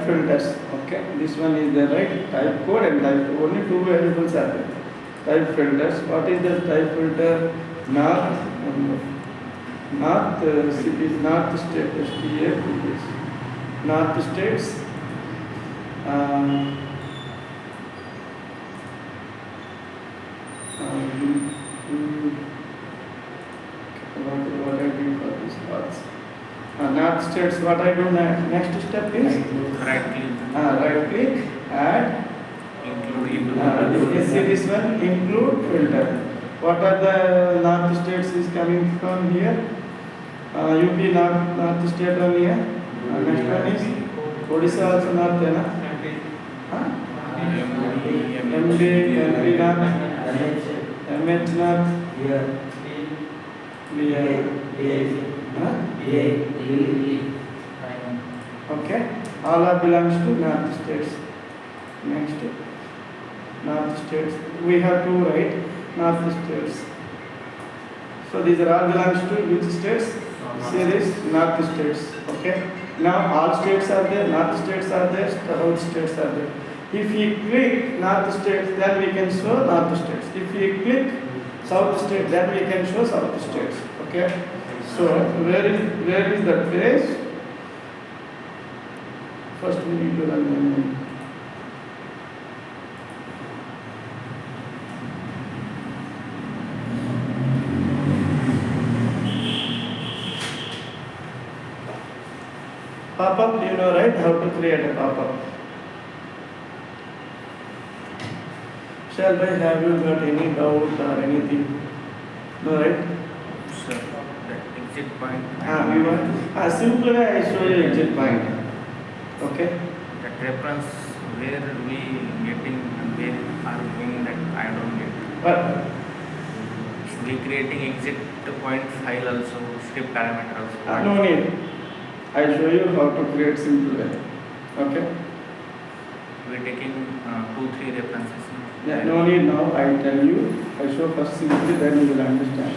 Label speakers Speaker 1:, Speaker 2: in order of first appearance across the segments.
Speaker 1: type filters. Okay, this one is the right type code and type. Only two variables are there. Type filters. What is the type filter? North, cities, north state, STA, north states. What I do for these parts? North states. What I do next step is right click, add. You can see this one, include filter. What are the north states is coming from here? UP north state one here. Next one is Odisha also north, है ना? MP north, MH north, okay. All are belongs to north states. Next. North states. We have two, right? North states. So these are all belongs to which states? Series north states. Okay. Now all states are there. North states are there. South states are there. If you click north states, then we can show north states. If you click south states, then we can show south states. Okay. So where is the page? First we need to run the pop-up, you know, right? How to create a pop-up. Shall I have you got any doubt or anything? No, right?
Speaker 2: Sir, that exit point.
Speaker 1: We want simple way I show you exit point. Okay.
Speaker 2: That reference where we getting and where are we going, that I don't get.
Speaker 1: But
Speaker 2: We creating exit point file also, script parameter also.
Speaker 1: no need. I show you how to create simple way. Okay.
Speaker 2: We taking 2-3 references.
Speaker 1: Yeah, no need now. I tell you. I show first simply, then you will understand.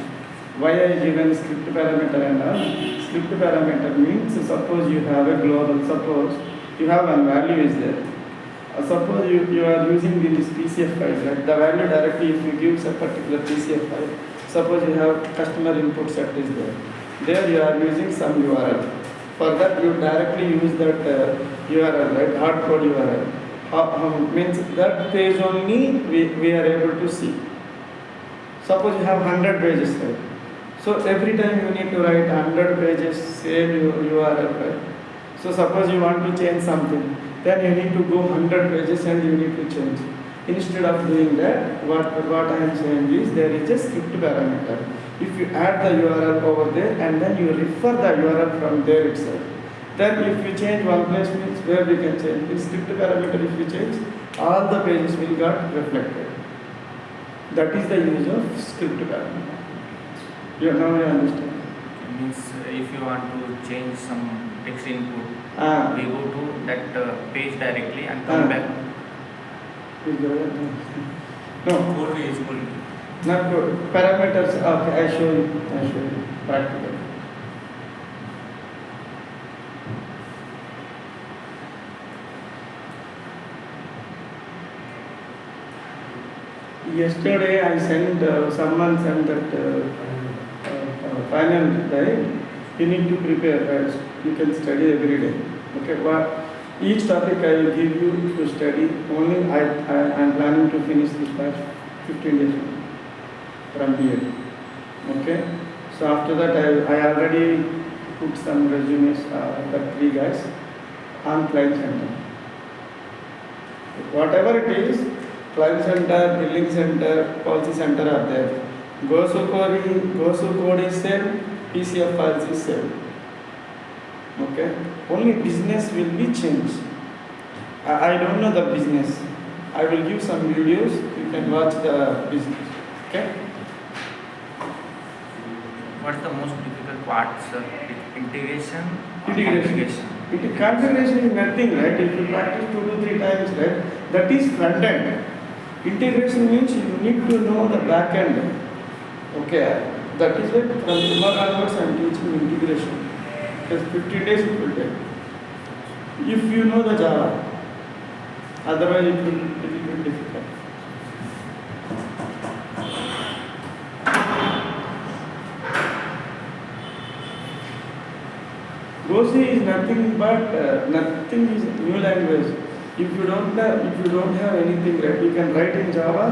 Speaker 1: Why I given script parameter and all. Script parameter means suppose you have a global. Suppose you have one value is there. Suppose you are using this PCF file, right? The value directly if you give a particular PCF file. Suppose you have customer input set is there. There you are using some URL. For that you directly use that URL, right? Hardcode URL. Means that page only we are able to see. Suppose you have 100 pages, right? So every time you need to write 100 pages, same URL, right? So suppose you want to change something, then you need to go 100 pages and you need to change. Instead of doing that, what I am saying is there is a script parameter. If you add the URL over there and then you refer the URL from there itself, then if you change one place means where we can change. In script parameter if you change, all the pages will get reflected. That is the use of script parameter. You understand?
Speaker 2: Means if you want to change some text input, we go to that page directly and come back.
Speaker 1: No.
Speaker 2: Code is equal to.
Speaker 1: Not good. Parameters, okay, I show you practically. Yesterday I sent, someone sent that final day. You need to prepare, right? You can study every day. Okay, but each topic I will give you to study. Only I am planning to finish this by 15 days from here. Okay, so after that I already put some resumes for 3 guys on client center. Whatever it is, client center, billing center, policy center are there. Gosu code is same, PCF files is same. Okay, only business will be changed. I don't know the business. I will give some videos. You can watch the business. Okay.
Speaker 2: What's the most difficult part, sir? Integration or
Speaker 1: Integration.
Speaker 2: configuration?
Speaker 1: Configuration is nothing, right? If you practice 2 to 3 times, right? That is front end. Integration means you need to know the back end. Okay. That is why from tomorrow onwards I am teaching integration. Just 15 days it will take. if you know the Java. Otherwise, it will be difficult. Gosi is nothing but nothing is new language. If you don't have anything, right, you can write in Java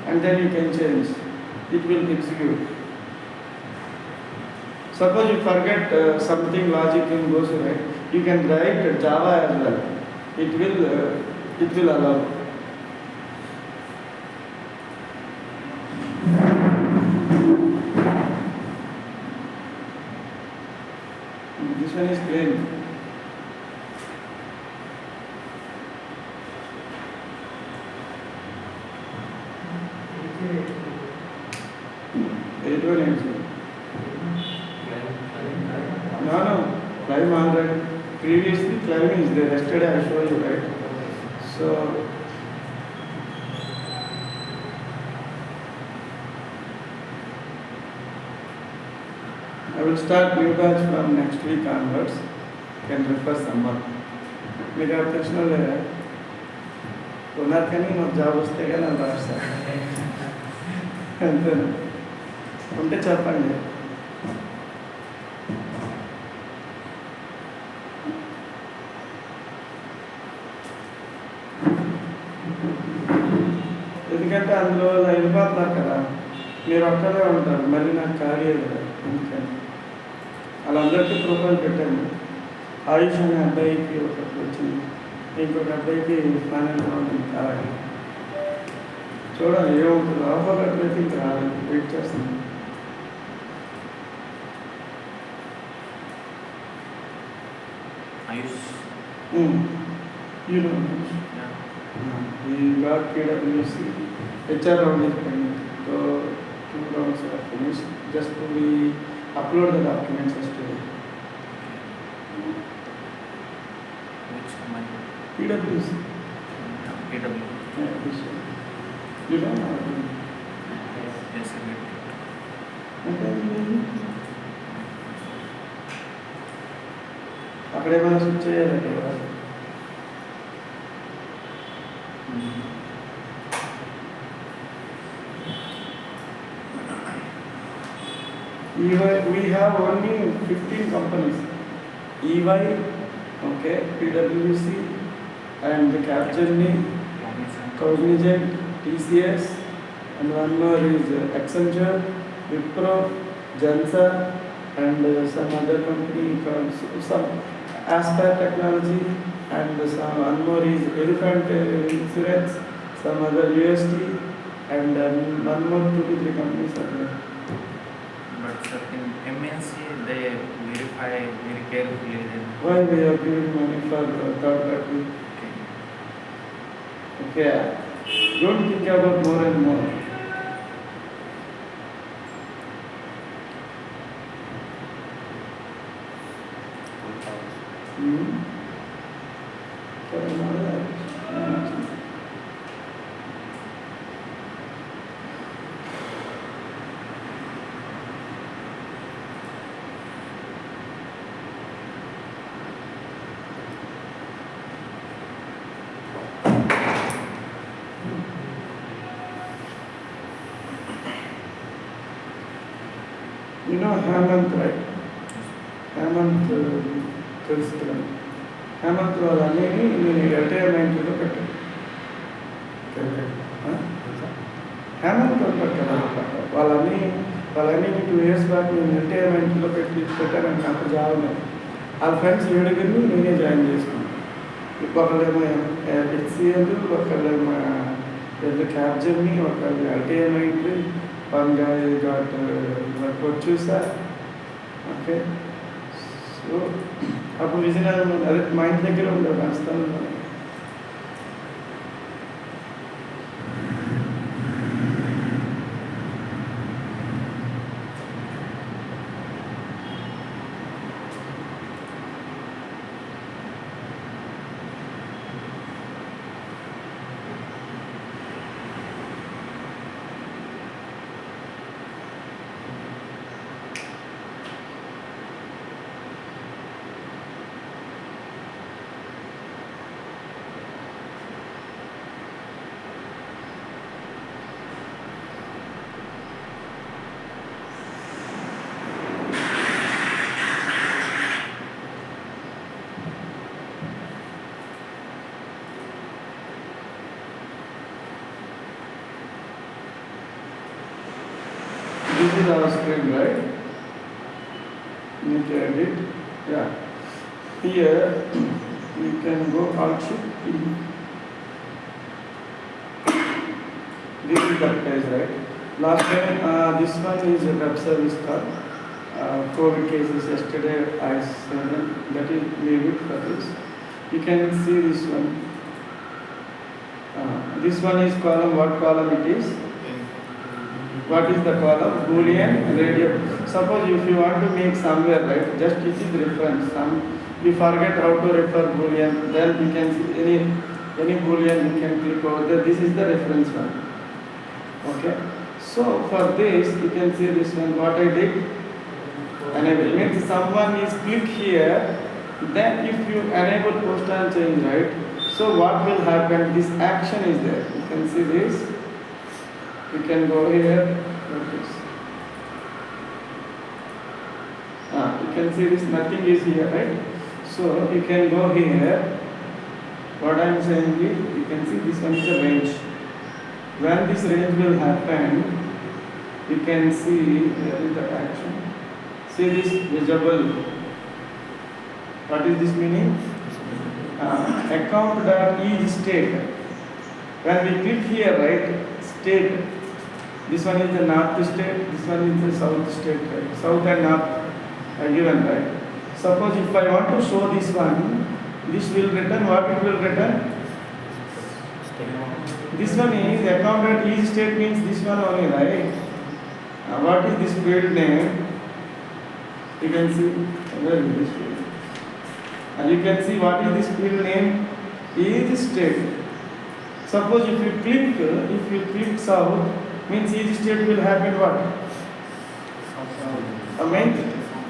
Speaker 1: and then you can change. It will execute. Suppose you forget something logic in Gosi, right? You can write Java as well. It will allow. This one is plain. No. Climb already. Previously, climbing is there. Yesterday I showed you, right? So, I will start new batch from next week onwards. You can refer someone. మీకు ఎవరు తెలిసిన వాళ్ళు లేరా ఉన్నారు కానీ మాకు job వస్తే కానీ అది రాదు సార్ అంతేనా ఉంటే చెప్పండి ఎందుకంటే అందులో వెళ్ళిపోతున్నారు కదా మీరు ఒక్కరే ఉంటారు మళ్ళీ నాకు ఖాళీ కదా అందుకని వాళ్ళందరికీ ప్రొఫైల్ పెట్టాను ఆయుష్ అనే అబ్బాయికి ఒకటి వచ్చింది ఇంకొక అబ్బాయికి ఫైనల్ రౌండ్ కావాలి చూడాలి ఏమవుతుంది ఆఫర్ లెటర్ అయితే ఇంకా రాలేదు వెయిట్ చేస్తాను
Speaker 2: Ayush?
Speaker 1: You know
Speaker 2: Yeah.
Speaker 1: He got PwC HR round is pending so 2 rounds are finished just to be upload the documents yesterday.
Speaker 2: Which company?
Speaker 1: PwC.
Speaker 2: PW.
Speaker 1: Yeah, this one. You don't know.
Speaker 2: Yes, I get it.
Speaker 1: అక్కడ ఏమైనా switch చేయాలంటే కదా we have only 15 companies. EY, okay, PwC, and Capgemini, Cognizant, TCS, and one more is Accenture, Wipro, Jansa, and some other company called some Aspire Technology, and one more is Elephant Insurance, some other UST, and one more 2 to 3 companies are there.
Speaker 2: But sir, in MNC they verify very carefully.
Speaker 1: Why we are giving money for third party? Okay. Don't think about more and more. You know Hemant, right? Hemant తెలుసుకున్నాను హేమంత్ వాళ్ళని నేను రిటైర్మెంట్లో పెట్టాను హేమంత్ ఉంటారు కదా వాళ్ళని 2 years back నేను రిటైర్మెంట్లో పెట్టాను నాకు జాబ్ వాళ్ళ ఫ్రెండ్స్ 7 నేనే జాయిన్ చేసుకున్నాను ఒకళ్ళేమో హెచ్సిఎల్ ఒకళ్ళేమో క్యాప్జెమ్ని ఒకళ్ళు retirement one guy got Kochusa. Okay. So, అప్పుడు విజయనగరం అదే మా ఇంటి దగ్గర ఉండేది రాజస్థాన్లో this is our screen, right? Need to edit. Yeah. Here we can go Alt Shift E. This is the page, right? Last time, this one is a web service call. COVID cases yesterday I said that is leave it for this. You can see this one. This one is column. What column it is? What is the column? Boolean radio. Suppose if you want to make somewhere, right? Just it is reference. You forget how to refer Boolean. Then you can see any Boolean you can click over there. This is the reference one. Okay. So for this you can see this one. What I did. Enable means someone is click here, then if you enable post and change, right? So what will happen? This action is there. You can see this. You can go here. Notice. You can see this. Nothing is here, right? So you can go here. What I am saying is, you can see this one is a range. When this range will happen, you can see here is the action. See this visible. What is this meaning? Account.easeState. When we click here, right, state. This one is the north state. This one is the south state. Right? South and north are given, right? Suppose if I want to show this one, this will return. What it will return? This one is account.easeState means this one only, right? What is this field name? You can see where is this field. And you can see what is this field name? easeState. Suppose if you click south, means easeState will happen what?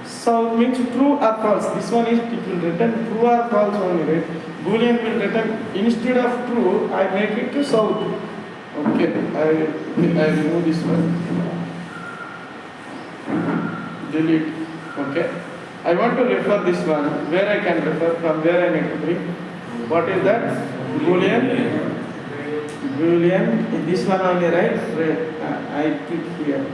Speaker 1: South means true or false. This one is it will return true or false only, right? Boolean will return instead of true. I make it to south. Okay, I remove this one. Delete. Okay. I want to refer this one. Where I can refer from where I need to bring. What is that? Boolean. This one only, right? I click here.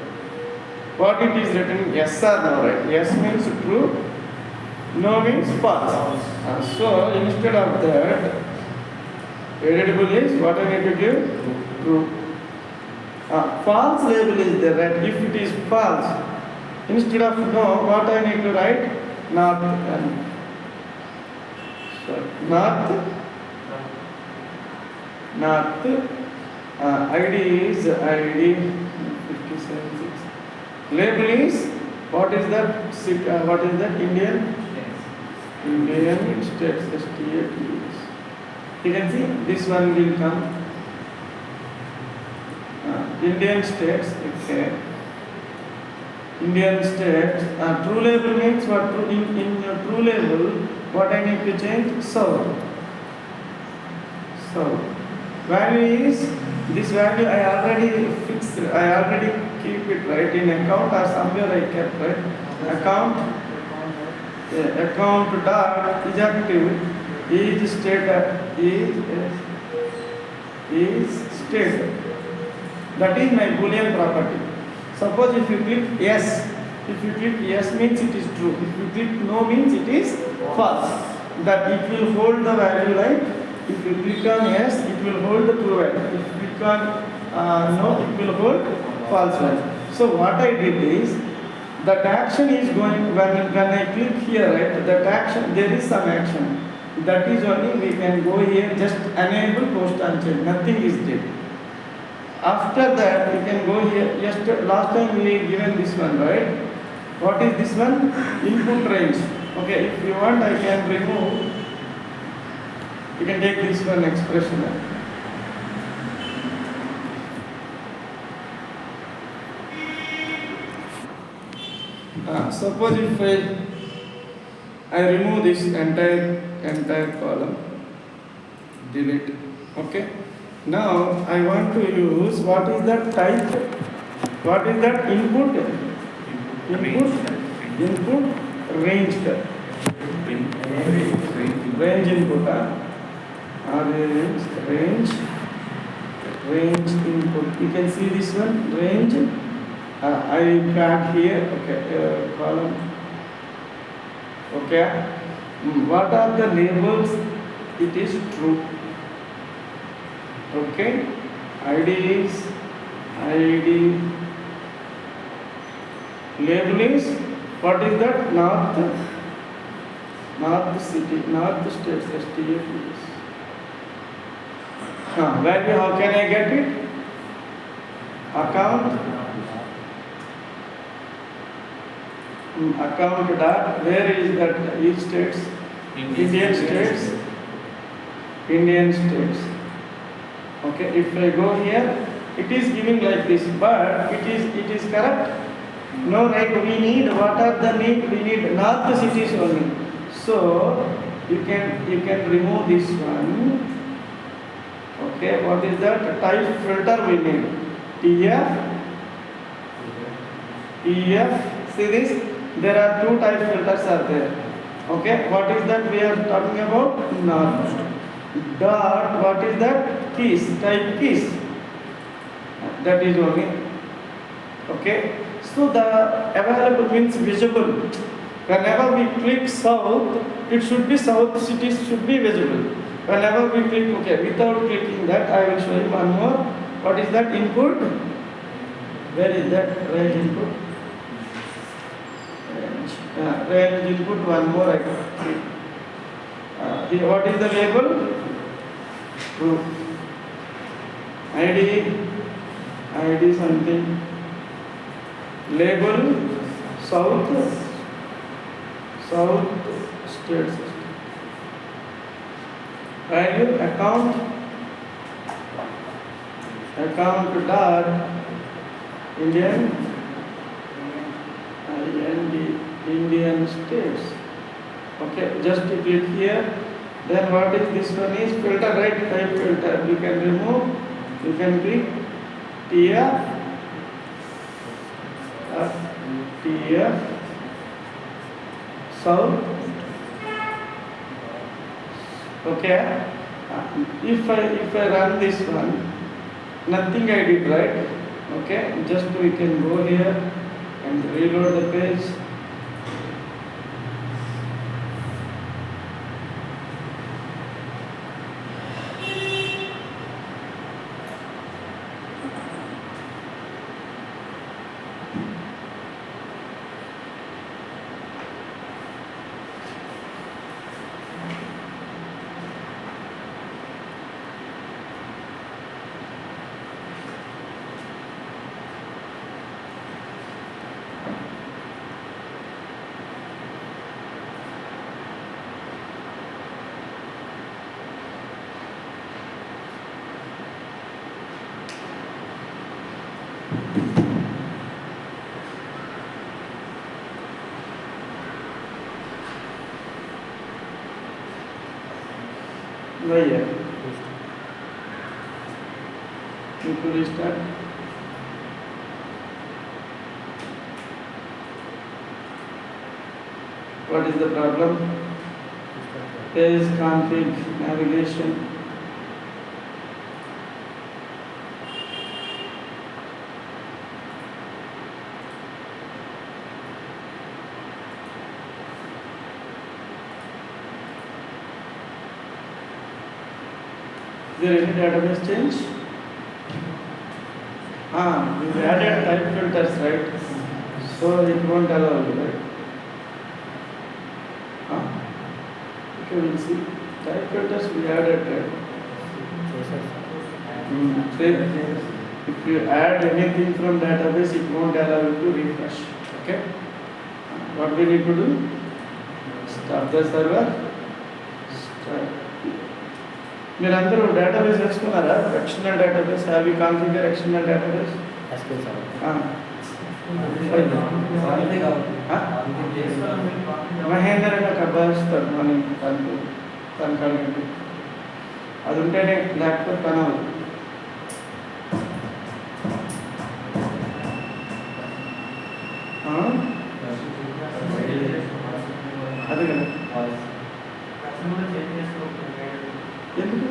Speaker 1: What it is written? Yes or no, right? Yes means true. No means false. So instead of that, variable is what I need to give? True. False label is there, right? If it is false, instead of no, what I need to write? Not. ID is ID 576. Label is what is that? What is that? Indian States. STATES. You can see this one will come. Indian States. Okay. Indian States. True label means what? In true label, what I need to change? South. Value is this value I already fixed. I already keep it right in account or somewhere I kept, right? Account dot is active is state that is my Boolean property. Suppose if you click yes, means it is true. If you click no means it is false. That it will hold the value like if you click on yes, it will hold the true value. If you click on no, it will hold false value. So what I did is that action is going when I click here, right? That action there is some action. That is only we can go here just enable post and change. Nothing is there. After that, you can go here. Last time we given this one, right? What is this one? Input range. Okay, if you want, I can remove. You can take this one expression. Suppose if I remove this entire column, delete. Okay. Now I want to use what is that type? What is that input? Input range. Range input. Range input. You can see this one range I got here, okay, column, okay. What are the labels? It is true, okay. ID is ID. Label is, what is that? North city, North states, STF is. Value, how can I get it? Account. Account dot, where is that? Each states? Indian states. Indian states. Okay, if I go here, it is giving like this, but it is correct. No, right? We need, what are the need? We need north cities only. So you can remove this one. Okay, what is that? Type filter we need. TF. See this? There are two type filters are there. Okay, what is that we are talking about? North. Dot, what is that? Keys, type keys. That is only. Okay. So the available means visible. Whenever we click south, it should be south cities should be visible. Whenever we click, okay, without clicking that, I will show you one more. What is that? Input. Where is that? Range input. Range input. One more I can see. What is the label? True. ID something. Label south states. Value account dot Indian states. Okay, just click here. Then what is this one is filter, right? Type filter. You can remove. You can click TF. South. Okay. If I run this one, nothing I did, right? Okay. Just we can go here and reload the page. Yeah. You could restart. What is the problem? Page config navigation. Is there any database change? We added type filters, right? So it won't allow you, right? Okay, we'll see. Type filters we added, right? If you add anything from database, it won't allow you to refresh. Okay? What we need to do? Stop the server. Start. మీరందరూ database వేసుకున్నారా? External database. Have you configure external database? Mahender అని ఒక అబ్బాయి వస్తాడు మనం తన కలిగి అది ఉంటేనే ల్యాప్టాప్ పని అవ్వదు. అదే కదా ఎందుకు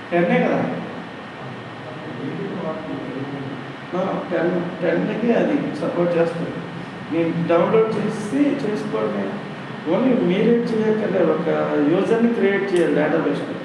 Speaker 1: టెన్నే కదా. టెన్కి అది సపోర్ట్ చేస్తుంది. నేను డౌన్లోడ్ చేసి చేసుకోవడమే. ఓన్లీ మీరే చేయక్కర్లేదు, ఒక యూజర్ని క్రియేట్ చేయాలి డేటాబేస్లో.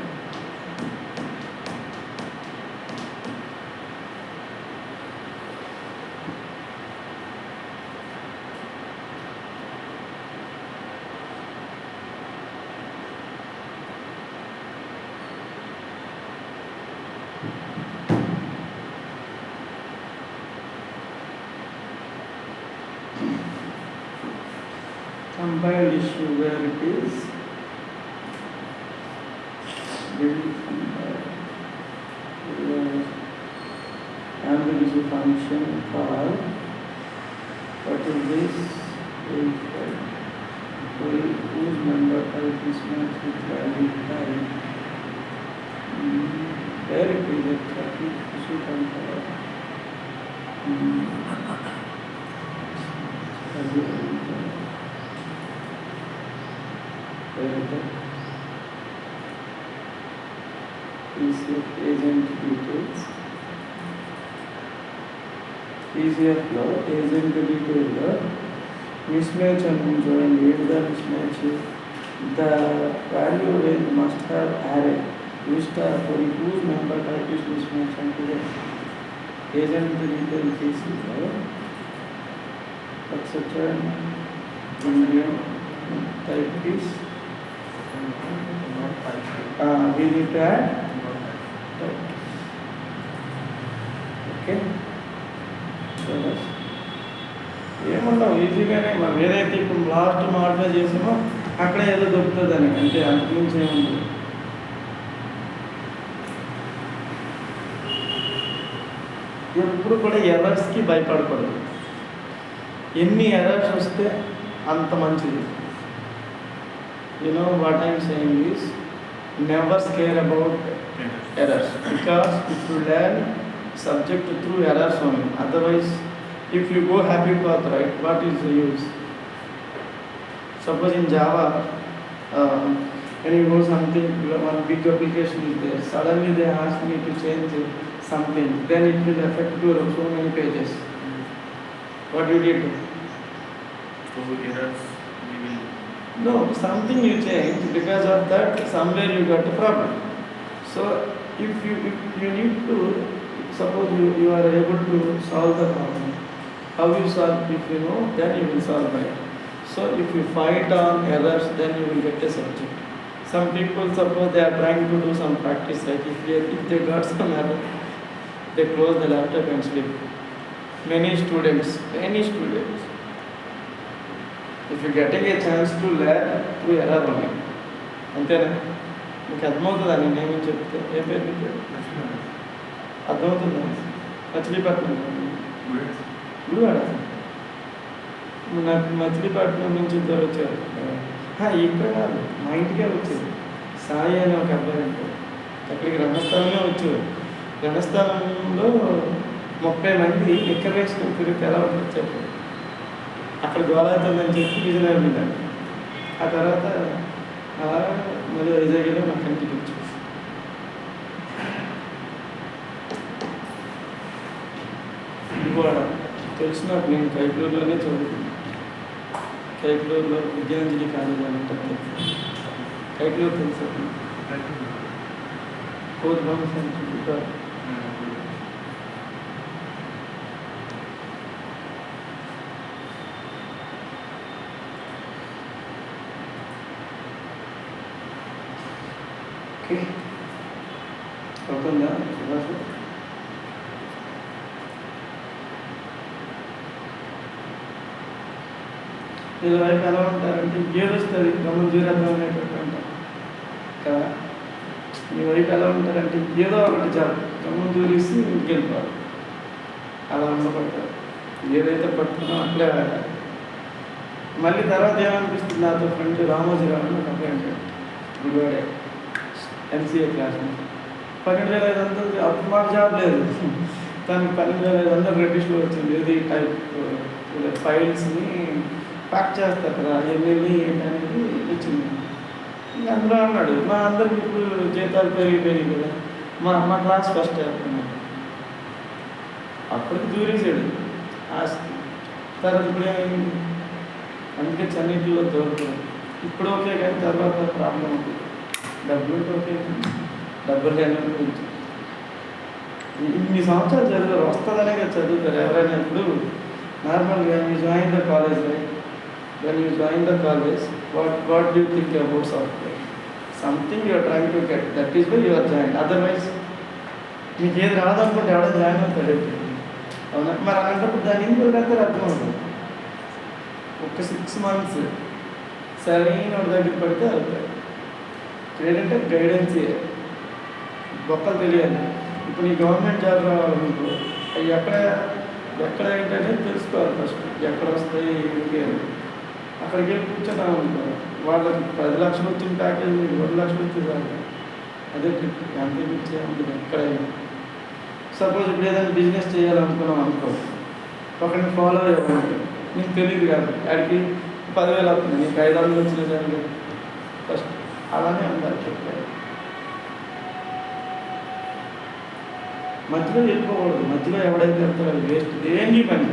Speaker 1: Compiled issue where it is build ambiguity function call. What is this? Whose member type is matched with value type? Where it is exactly? Issue compile. ECF agent details. ECF లో agent detail లో mismatch అని చూడండి. ఏంటో mismatch? The value range must have array list for whose member type is mismatch అంటే agent detail తీసి etc. Indian type is we need to add type. Okay, so ఏమన్నా ఈజీగానే మనం ఏదైతే ఇప్పుడు లాస్ట్ మాడిఫై చేసామో అక్కడే ఏదో దొరుకుతుందని, అంటే అంతకుమించి ఏముంది. ఎప్పుడు కూడా ఎర్రర్స్కి భయపడకూడదు. ఎన్ని ఎర్రర్స్ వస్తే అంత మంచిది. You know what I am saying is never scare about errors, because if you learn subject through errors only, otherwise if you go happy path, right, what is the use? Suppose in Java when you go something, one big application is there, suddenly they ask me to change something, then it will affect to so many pages. What you did?
Speaker 2: So errors we will.
Speaker 1: No, something you change, because of that somewhere you got a problem. So if you need to, suppose you are able to solve the problem. How you solve? If you know, then you will solve it. So if you fight on errors, then you will get a subject. Some people, suppose they are trying to do some practice, right? If they got some error, they close the laptop and sleep. Many students. If you getting a chance to learn through error only. అంతేనా? మీకు అర్థమవుతుందా నేను ఏమని చెప్తే? ఏ పేరు మీ పేరు? అర్థమవుతుందా? మచిలీపట్నం గుడివాడ. నాకు మచిలీపట్నం నుంచి ఇద్దరు వచ్చారు. ఇక్కడ కాదు, మా ఇంటికే వచ్చేది. సాయి అని ఒక అబ్బాయి ఉంటాడు. అక్కడికి రంగస్థలంలో వచ్చేవారు. రంగస్థలంలో 30 మంది ఎక్కడ వేసుకుని తిరిగితే ఎలా ఉంటుంది చెప్పారు. అక్కడ గోళావుతుందని చెప్పి విజయనగరం వెళ్ళాను. ఆ తర్వాత అలా మళ్ళీ వైజాగ్లో మా కంటికి వచ్చేసి విజయవాడ తెలిసినప్పుడు నేను కైకలూరులోనే చదువుకున్నాను. కైకలూరులో విద్యాంజలి కాలేజ్ అని ఉంటుంది. కైకలూరు తెలుసు, కోర్బాన్ సెంటర్. ఓకే, అవుతుందా సుభాష్? వీళ్ళ వైపు ఎలా ఉంటారంటే ఏదొస్తుంది గమనం జీరత్వం అనేటట్టు అంటారు కదా. మీ వైపు ఎలా ఉంటారంటే ఏదో ఒకటి చాలు గమనం దూరిసి ఇంటికి వెళ్ళిపోవాలి. అలా ఉండబడతారు. ఏదైతే పట్టుకున్నా అట్లే వెళ్ళాలి. మళ్ళీ తర్వాత ఏమనిపిస్తుంది, నాతో ఫ్రెండ్ రామోజీరావు అని ఒక అబ్బాయి అంటాడు, గుడివాడే, MCA క్లాస్. 12,500 అప్పుడు మాకు జాబ్ లేదు. తనకి 12,500 రెడ్డిష్లో వచ్చింది. ఏది టైప్ ఫైల్స్ని ప్యాక్ చేస్తారు కదా, ఎన్ని ఏంటనేది వచ్చింది. ఇంకా అందులో అన్నాడు, మా అందరికి ఇప్పుడు జీతాలు పెరిగిపోయినాయి కదా, మా క్లాస్ ఫస్ట్ అన్నాడు. అప్పటికి దూరేసాడు ఆస్తి. తర్వాత ఇప్పుడు ఏమైంది? అందుకే చెన్నైలో దొరుకుతుంది. ఇప్పుడు ఓకే కానీ తర్వాత ప్రాబ్లం ఉంటుంది. డబ్బులు ఉంటే ఓకే, డబ్బులు లేని గురించి ఇన్ని సంవత్సరాలు చదివారు, వస్తుందనే కదా చదువుతారు ఎవరైనా. ఇప్పుడు నార్మల్గా you join the college, right? When you join the college, what do think about software? Something you're trying to get, that is why you're join. Otherwise మీకు ఏది రాదనుకుంటే ఎవడో జాయిన్ అవుతాడు. అవునా? మరి అలాంటప్పుడు దాని ఎందుకు రాకపోతే అర్థం అవుతుంది. ఒక 6 months సరైన వాడి దగ్గర పడితే అవుతాయి. ఏంటంటే గైడెన్స్ గొప్పలు తెలియాలి. ఇప్పుడు నీ గవర్నమెంట్ జాబ్ రావాలనుకో, అవి ఎక్కడ ఏంటనే తెలుసుకోవాలి ఫస్ట్. ఎక్కడ వస్తాయి ఏంటి అని. అక్కడికి వెళ్ళి కూర్చొని అనుకో, వాళ్ళకి 10 లక్షలు వచ్చిన ప్యాకేజ్ మీకు 2 లక్షలు వచ్చేది రాదు. అదే ట్రిప్ అంతే మించే ఉంటుంది ఎక్కడైనా. సపోజ్ ఇప్పుడు ఏదైనా బిజినెస్ చేయాలనుకున్నాం అనుకో, ఒకరిని ఫాలో అయ్యామంటే నీకు తెలియదు కాదు, ఆడికి 10,000 అవుతుంది, నీకు 500 వచ్చిన ఫస్ట్. అలానే ఉండాలి చెప్పారు. మధ్యలో వెళ్ళిపోకూడదు. మధ్యలో ఎవడైతే వెళ్తారో వేస్ట్, ఏంటి పని.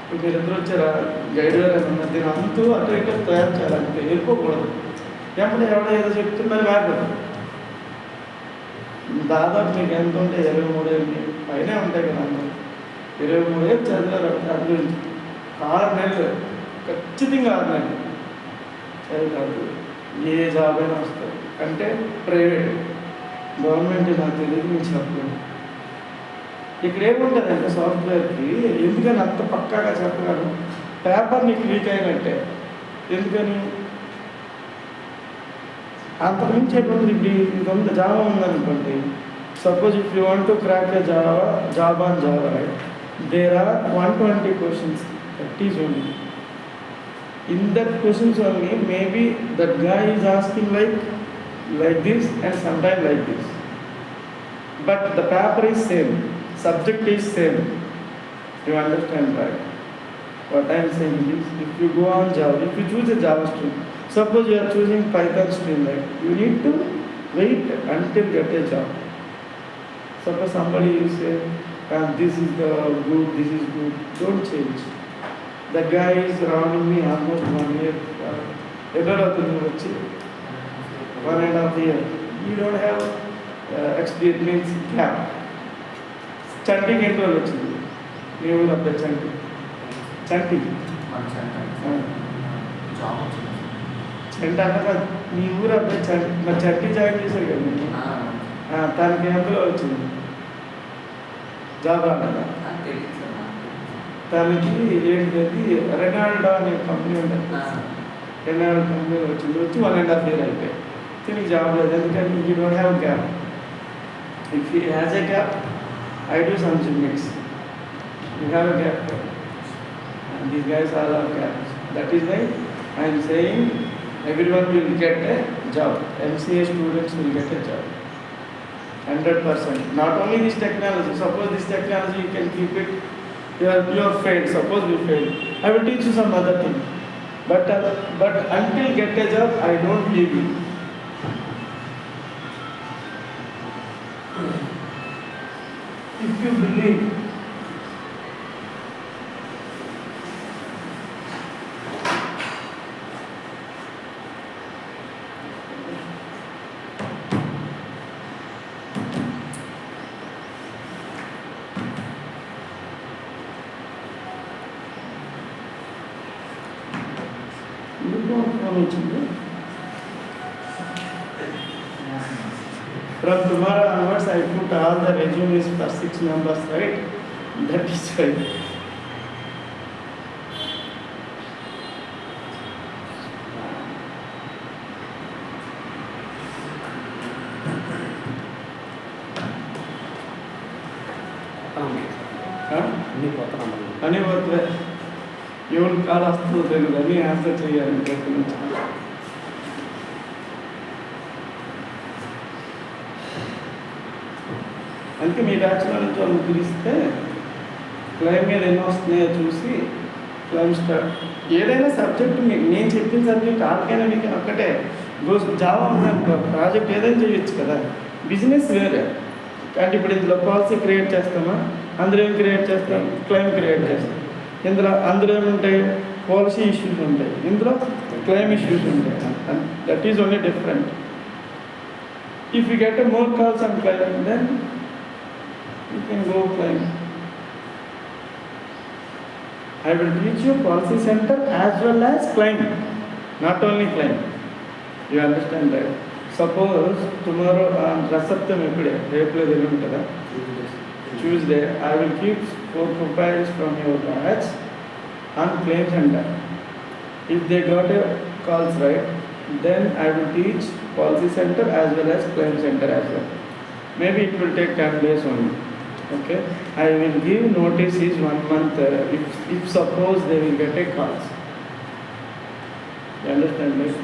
Speaker 1: ఇప్పుడు మీరు ఇద్దరు వచ్చారా, గైడ్ గారు ఏమన్నా దీని అంతూ అటు ఇటు తయారు చేయాలంటే వెళ్ళిపోకూడదు. ఎప్పుడు ఎవడో ఏదో చెప్తున్నారు లేకపోతే దాదాపు మీకు ఎంత ఉంటే 23 ఏళ్ళు పైనే ఉంటాయి కదా. అందరూ 23 ఏళ్ళు చదివారు. దాని గురించి 6 నెలలు ఖచ్చితంగా 6 నెలలు చదువుతారు. ఏ జాబ్ అయినా వస్తుంది. అంటే ప్రైవేట్, గవర్నమెంట్ నాకు తెలియదు, నేను చెప్పలేను. ఇక్కడ ఏముంటుంది అంటే సాఫ్ట్వేర్కి ఎందుకని అంత పక్కాగా చెప్పగలను, పేపర్ నీకు లీక్ అయినట్టే. ఎందుకని అంతకుమించి ఎటువంటి ఇదంతా జావా ఉందనుకోండి. Suppose if you want to crack a job on Java, right, there are 120 questions. That is only. In that questions only, maybe that guy is asking like this and sometimes like this. But the paper is same, subject is same. You understand, right? What I am saying is, if you go on Java, if you choose a Java stream, suppose you are choosing Python stream, right? You need to wait until get a job. Suppose somebody you say, this is the good, this is good, don't change. The guy is around me almost 1 year. Watch 1.5 years. You don't have experience gap. Chanting into వచ్చింది. మీ ఊరు అబ్బాయి చంటి. చంటి చంటి అన్న మీ ఊరు అబ్బాయి చంటి. మరి చంటి join చేశారు కదా మీరు. తనకి ఎంతలో వచ్చింది జాబ్ అన్నదా? తనకి ఏంటది రెనాల్డో అనే కంపెనీ ఉంటుంది. రెనాల్డో కంపెనీలో వచ్చి 1.5 year అయిపోయాయి. తిరిగి జాబ్ లేదు. ఎందుకంటే you don't have gap. If you has a gap, I do some gimmicks. You have a gap. And these guys are all gaps. That is why I am saying everyone will get a job. MCA students will get a job. 100%. Not only this technology. Suppose this technology you can keep it. You are failed. Suppose you failed. I will teach you some other thing. But until get a job, I don't leave you. If you believe from tomorrow onwards I put all the resumes for 6 numbers, right? That is why. అని పోతే ఎవరు call వస్తుందో తెలియదు అని answer చేయాలి. గట్టి నుంచి అందుకే మీ బ్యాచ్లో నుంచి వాళ్ళు పిలిస్తే క్లైమ్ మీద ఎన్నో వస్తున్నాయో చూసి క్లైమ్ స్టార్ట్. ఏదైనా సబ్జెక్ట్ మీకు నేను చెప్పిన సబ్జెక్ట్ ఆర్కైనా మీకు ఒక్కటే జావా ఉందనుకో, ప్రాజెక్ట్ ఏదైనా చేయొచ్చు కదా. బిజినెస్ వేరే, అంటే ఇప్పుడు ఇందులో పాలసీ క్రియేట్ చేస్తామా, అందులో ఏం క్రియేట్ చేస్తాం, క్లెయిమ్ క్రియేట్ చేస్తాం. అందులో ఏముంటాయి, పాలసీ ఇష్యూస్ ఉంటాయి, ఇందులో క్లెయిమ్ ఇష్యూస్ ఉంటాయి. That is only different. If you get more calls on claim, then you can go claim. I will teach you policy center as well as claim, not only claim. You understand that? Suppose tomorrow on Rasaptam eppude, April 11 kada, Tuesday, I will keep 4 profiles from your batch on claim center. If they got a calls right, then I will teach policy center as well as claim center as well. Maybe it will take 10 days only. Okay, I will give notice is 1 month if suppose they will get a calls. You understand this?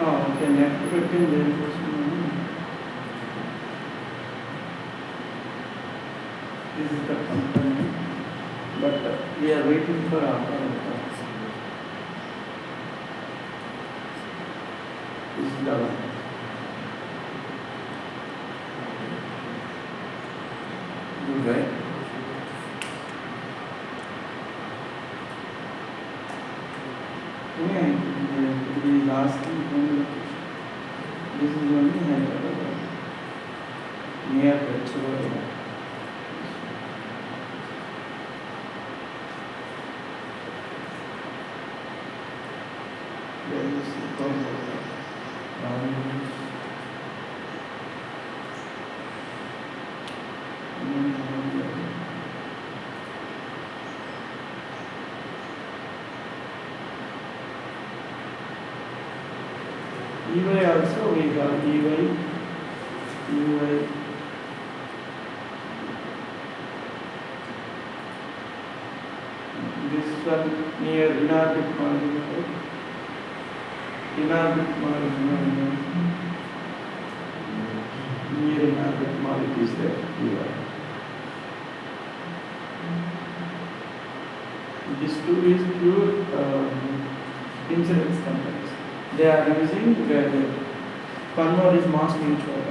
Speaker 1: Okay, network in there. This is the company, but we are waiting for our This is the one. Good, right? Yeah, he is asking from location. This is only Hyderabad, near Petrolia. There is EY also we got EY. This one near Inarbit Margin. Inarbit Margin. Neural molecule is there. Here. This two is pure incidence complex. They are using one more is mass mutual.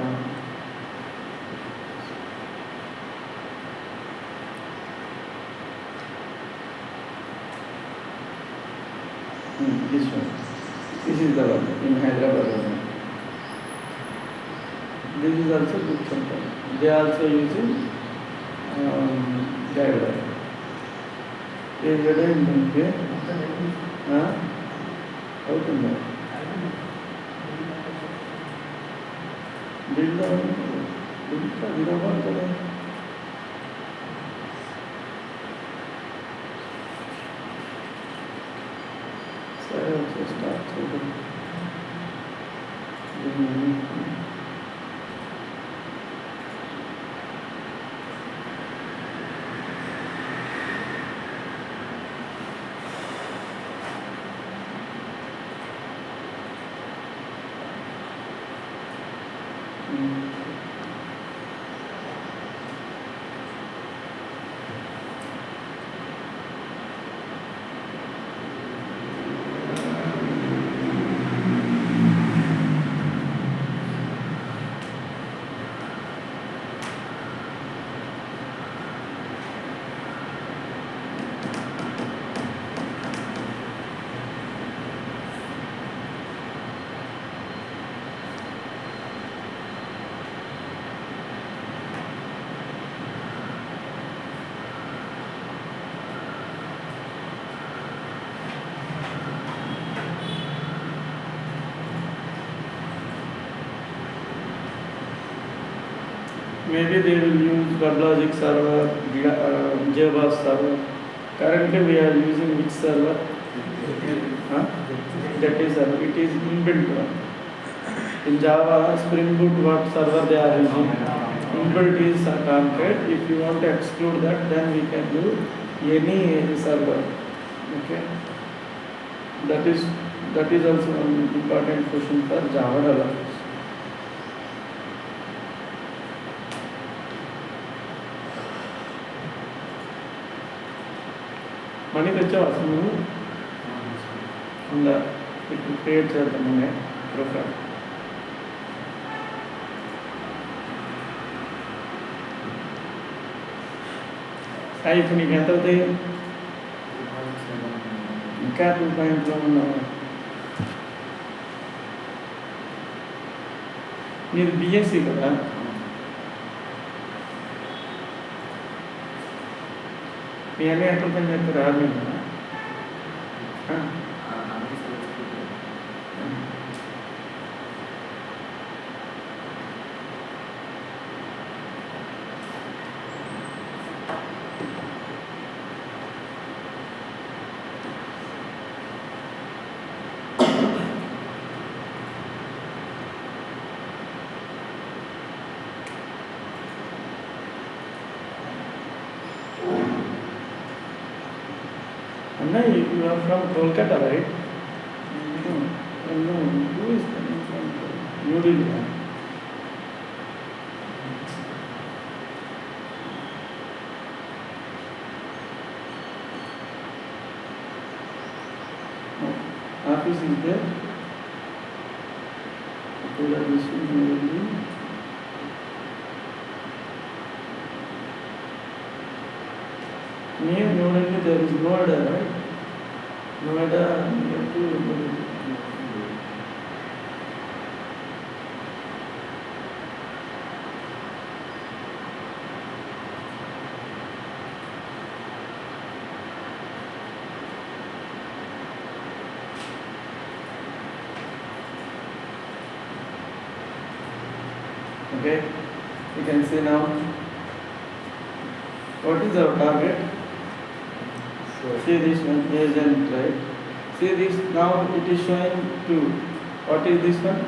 Speaker 1: This one. This is the one in Hyderabad. This is also good company. They are also using guideline. Is it in here? అవుతుందా దీంట్లో కదా సరే వచ్చి start చేద్దాం Maybe they will use WebLogic server, Java server. Currently we are using which server? That is server. It is inbuilt one. In Java, Spring Boot, what server they are using? Inbuilt is Tomcat. If you want to exclude that, then we can do any server. Okay. That is also an important question for Java developers. Money తెచ్చావు అసలు ఉందా ఇప్పుడు create చేద్దామనే profile ఇప్పుడు నీకు ఎంత అవుతాయి ఇంకా 2.0 ఉన్నావు మీరు బిఎస్సి కదా మీ అన్నీ ఎక్కడ పని చేస్తారు army Anna, you are from Kolkata, right? No, who is coming from New Delhi? Office is there. Okay, that is in New Delhi. Near New Delhi there is Noida, right? Noida near to New Delhi. Okay, you can see now what is our target. See this one, agent, right? See this, now it is showing two. What is this one?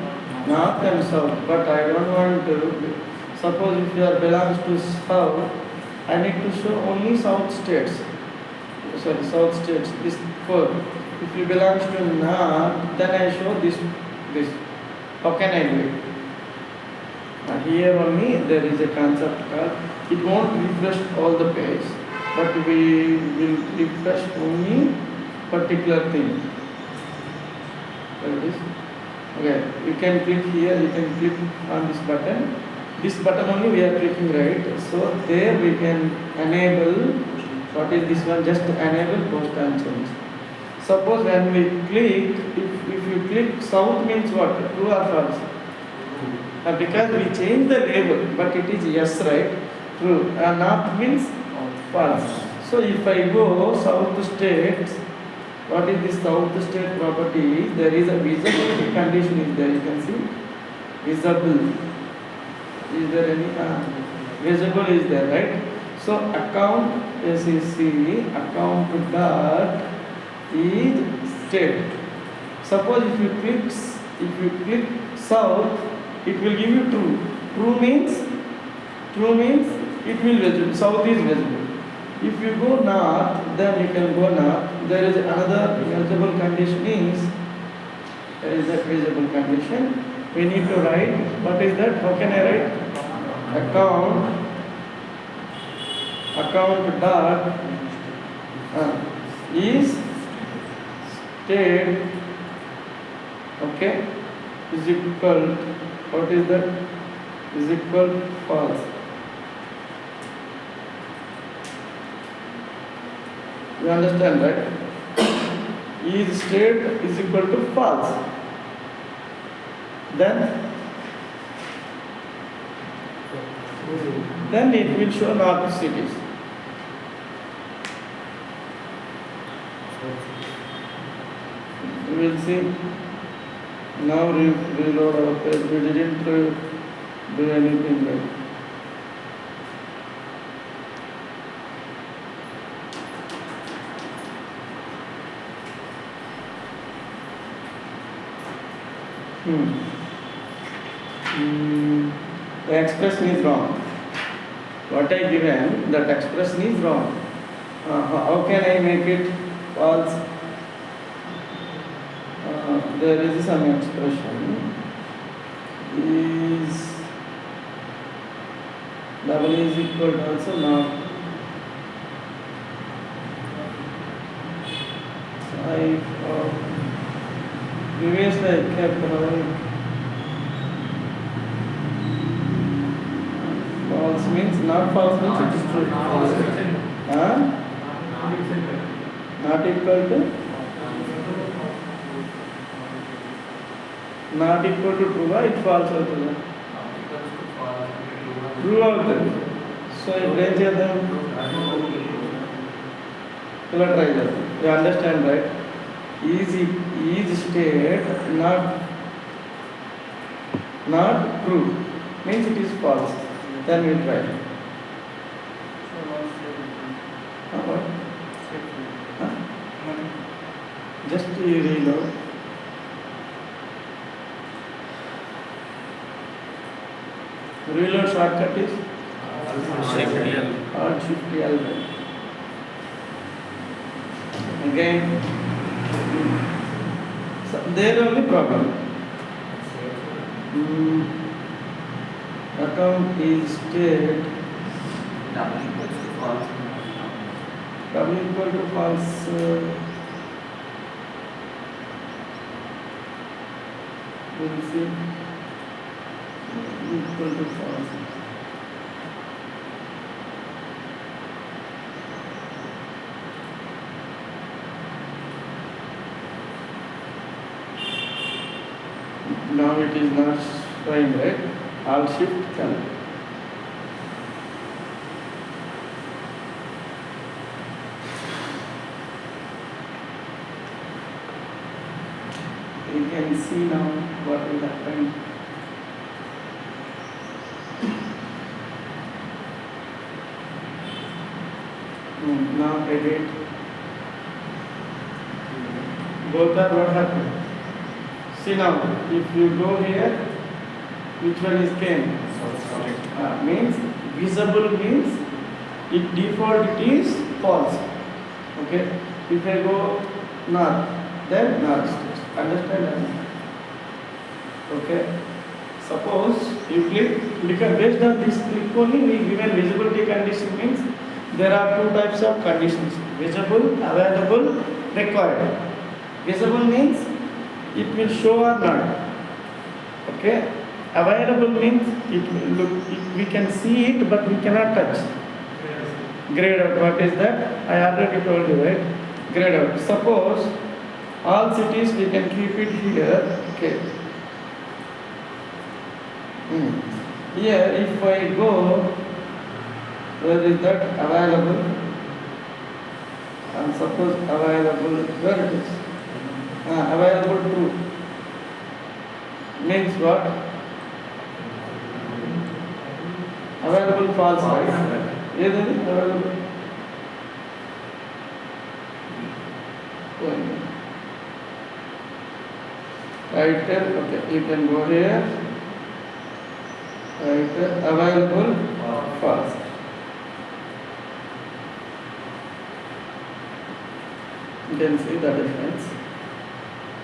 Speaker 1: North and south. But I don't want to, suppose if you are belongs to south, I need to show only south states. Sorry, south states, this four. If you belongs to north, then I show this. How can I do it? Here only there is a concept called, it won't refresh all the page, but we will refresh only particular thing. There it is. Okay, you can click here, you can click on this button. This button only we are clicking, right? So there we can enable, what is this one? Just enable post and change. Suppose when we click, if you click south means what? True or false? Because we change the label, but it is yes, right? True. North means false. So if I go south state, what is this south state property? There is a visibility condition is there. You can see visible. Is there any visible is there, right? So account SEC account dot is state. Suppose if you click south, it will give you true. True means it will visible. South is visible. If you go north, then you can go north. There is another visible condition is, there is that visible condition. We need to write, what is that? How can I write? Account dot is state, okay, is equal, what is that? Is equal false. You understand, right? Is state is equal to false. Then it will show north cities. We will see. Now reload our page. We didn't do anything right. The expression is wrong. What I given, that expression is wrong. How can I make it false? There is some expression. Is double is equal to also not. Previously I kept false means, not false means it is true. Not equal to? Not equal to true, it false అవుతుంది. True అవుతుంది. So ఇప్పుడు ఏం చేద్దాం? ఇలా try చేద్దాం. You understand, right? Is state not true means it is false. Then we try. Just reload. Reload shortcut is Shift L. Again, so there only problem. Account is state double equal to false. We'll see. Equal to false. Now it is not showing, right? Alt Shift L. You can see now what will happen. Now edit. Both are what happened. See now, if you go here, which one is came? Means visible means it default it is false. Okay. If I go north, then north. Understand? Okay. Suppose You click, because based on this click only we given visibility condition means there are two types of conditions: visible, available, required. Visible means it will show or not. Okay. Available means it will look, we can see it but we cannot touch. Grayed out. What is that? I already told you, right? Grayed out. Suppose all cities we can keep it here. Okay. Here, if I go, where is that? Available. And suppose available, where it is? Available to means what? Available false, right? Is it available? Title, okay, you can go here. Title, available, false. You can see the difference.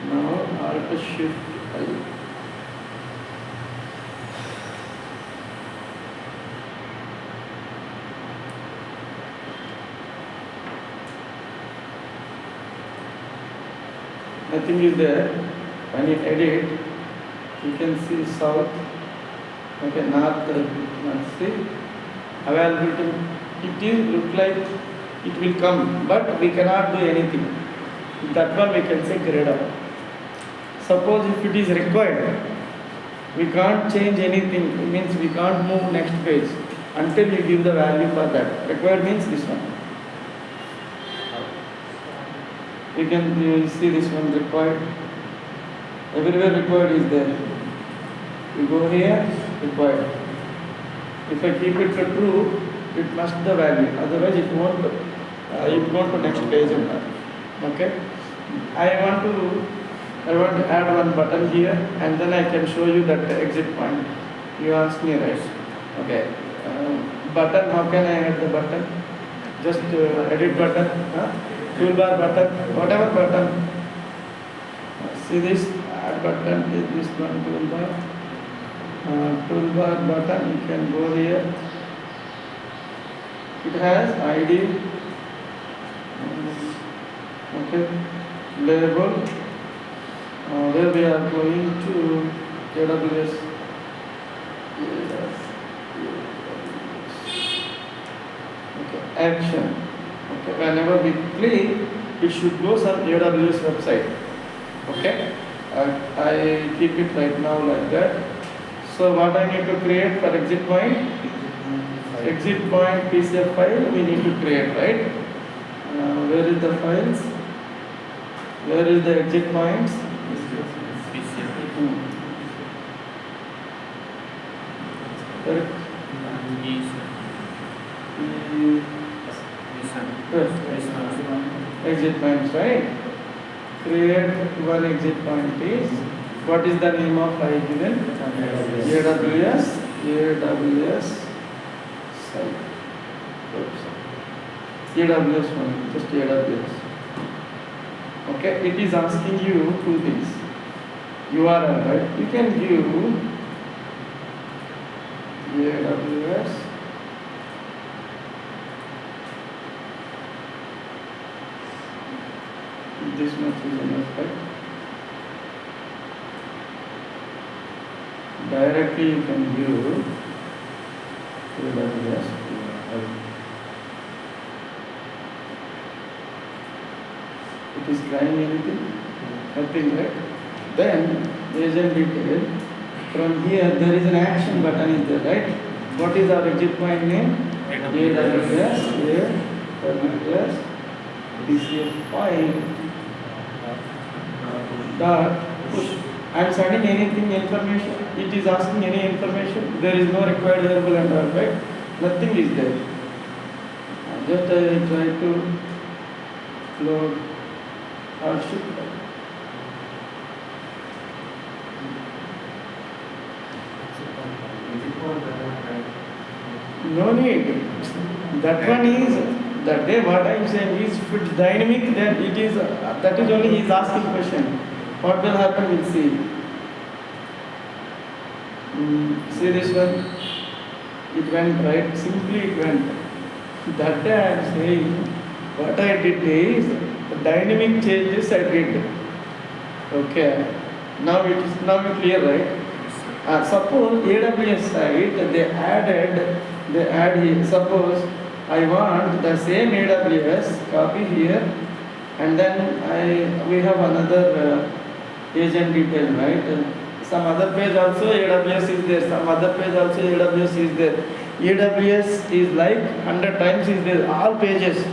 Speaker 1: Now, Alt Shift I. Nothing is there. When you edit, you can see south, okay, north, see, availability, it is look like it will come, but we cannot do anything. That one we can say grayed out. Suppose if it is required, we can't change anything, it means we can't move next page until you give the value for that. Required means this one. You can see this one required. Everywhere required is there. You go here, required. If I keep it to true, it must the value. Otherwise, it won't to next page. Okay. I want to add one button here, and then I can show you that exit point. You asked me, right? Okay. Button. How can I add the button? Just edit button. Toolbar button, whatever button. See this add button is this one toolbar. Toolbar button, you can go here. It has ID. Okay. Label. Where we are going to AWS. Okay. Action. Okay, whenever we click, it should go some AWS website. Okay, I keep it right now like that. So what I need to create for exit point? Exit point PCF file we need to create, right? Where is the files? Where is the exit points?
Speaker 2: PCF.
Speaker 1: Correct. Exit points, right? Create one exit point is, what is the name of file given? AWS site. AWS one, just AWS. Okay, it is asking you two things. URL, right? You can give AWS. This much is enough, right? Directly you can view AWS. It is trying anything? Nothing, right? Then agent detail. From here there is an action button is there, right? What is our exit point name? AWS PCF file dot push. I am sending anything information. It is asking any information. There is no required variable and all, right? Nothing is there. Just I try to load or ship. No need. That one is, that day what I am saying is, if it's dynamic, then it is, that is only he is asking question. What will happen, we'll see. See this one? It went right, simply it went. That day I am saying, what I did is, dynamic changes I did. Okay. Now it clear, right? Suppose AWS site, they add here, suppose I want the same AWS, copy here, and then we have another agent detail, right? Some other page also AWS is there, some other page also AWS is there. AWS is like 100 times is there, all pages.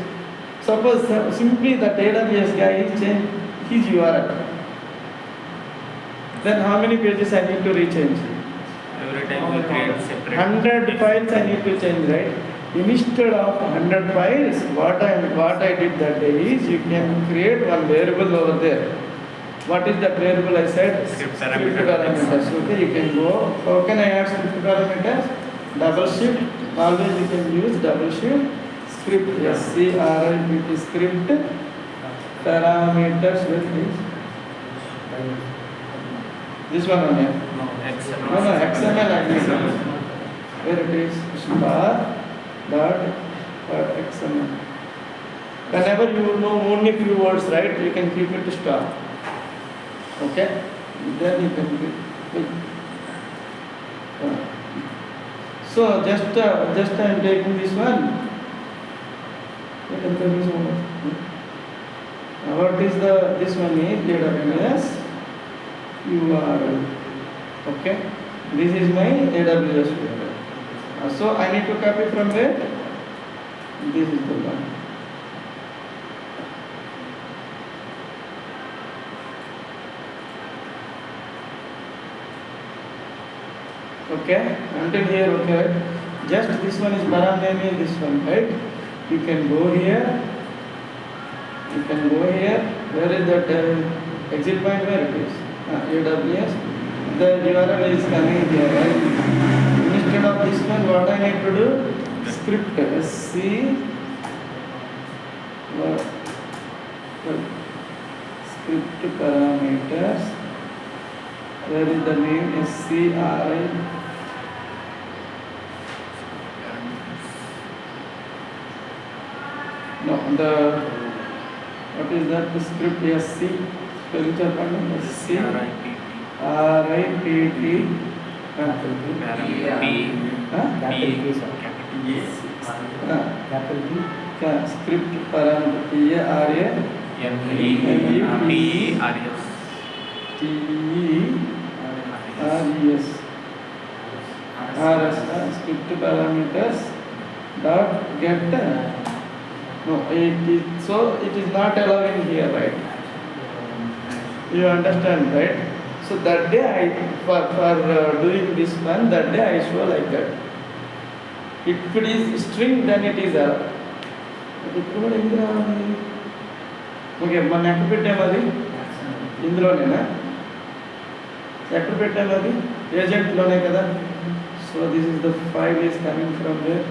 Speaker 1: Suppose simply that AWS guy is change his URL. Then how many pages I need to rechange?
Speaker 2: Every time we create separate.
Speaker 1: 100 files I need to change, right? Instead of 100 files, what I did that day is you can create one variable over there. What is that variable I said?
Speaker 2: Script
Speaker 1: parameters. Okay, you can go. How can I add script parameters? Double shift. Always you can use double shift. Script. SCRIPT script parameters with this one only.
Speaker 2: No, XML.
Speaker 1: No, XML I need. Where it is? Star dot XML. Whenever you know only few words, right, you can keep it to star. Okay? Then you can keep it. So just I am taking this one. What is this one is AWS URL. Okay, this is my AWS URL. So I need to copy from where? This is the one. Okay, until here, okay. Just this one is Baram name, this one, right? You can go here. You can go here. Where is that exit point? Where it is? AWS. The URL is coming here, right? Instead of this one, what I need to do? Script SC. Script parameters. Where is the name? SCRI. No, what is that? The script SC. SC RIPT script parameter script parameters dot get no, it is not allowing here, right? You understand, right? So that day for doing this one, that day I show like that. If it is string, then it is a. Okay, మన ఎక్కడ పెట్టాము అది ఇందులోనేనా ఎక్కడ పెట్టాము అది ఏజెంట్లోనే కదా so this is the file is coming from there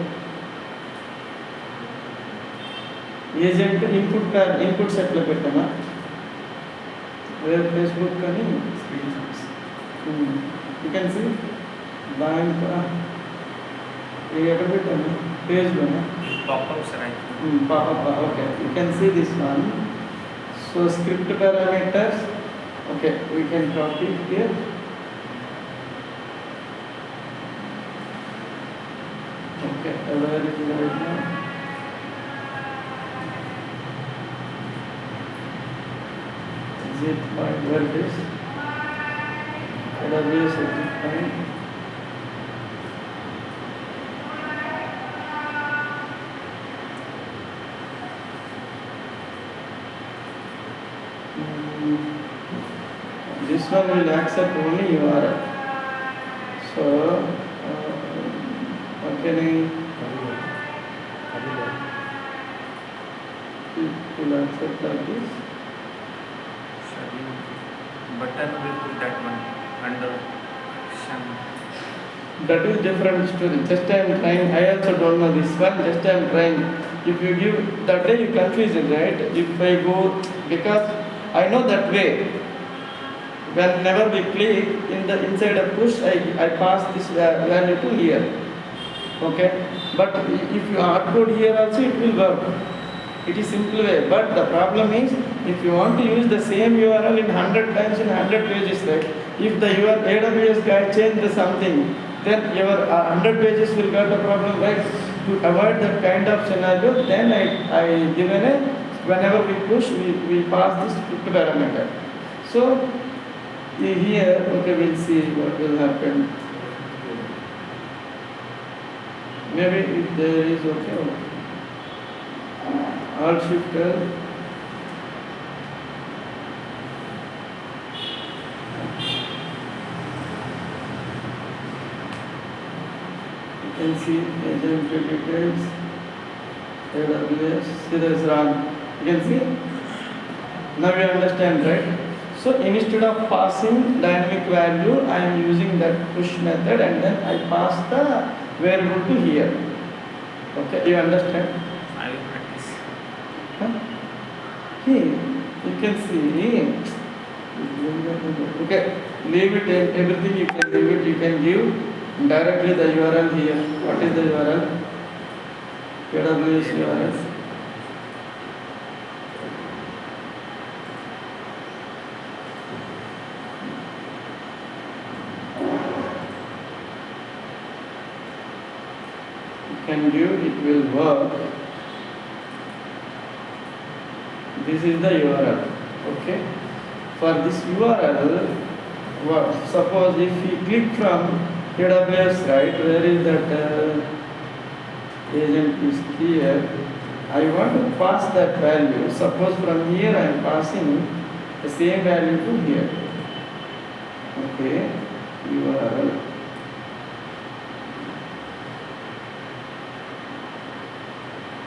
Speaker 1: agent input సెట్లో పెట్టామా వేరే ఫేస్బుక్ కానీ యూ కెన్ సీ బ్యాంక్ ఎక్కడ పెట్టాము పేజ్లోనా okay, you can see this one. So script parameters, okay, we can copy here. Okay, where is it right now? Is it where it is? AWS exit point. This one will accept only URL. So, okay, it will accept like this.
Speaker 2: Button will put that one under action.
Speaker 1: That is different story. Just I am trying. I also don't know this one. Just I am trying. If you give that day, you confuse it, right? If I go because I know that way. whenever we click in the inside a push, I pass this value to here. Okay, but if you hard code here also, it will work. It is simple way. But the problem is, if you want to use the same URL in 100 times in 100 pages, right? If the your AWS guy changed something, then your 100 pages will get a problem, right? To avoid that kind of scenario, then I given a, whenever we push, we pass this script parameter. So here, okay, we'll see what will happen. Maybe if there is, okay. Alt Shift L. You can see agent details, AWS, see there is run. You can see? Now you understand, right? So instead of passing dynamic value, I am using that push method and then I pass the variable to here. Okay, you understand?
Speaker 2: I will practice.
Speaker 1: Here, you can see. Okay, leave it, everything you can leave it, you can give directly the URL here. What is the URL? AWS URL. You can give, it will work. This is the URL. Okay. For this URL, suppose if we click from AWS, right, where is that agent is here, I want to pass that value. Suppose from here I am passing the same value to here. Okay, URL.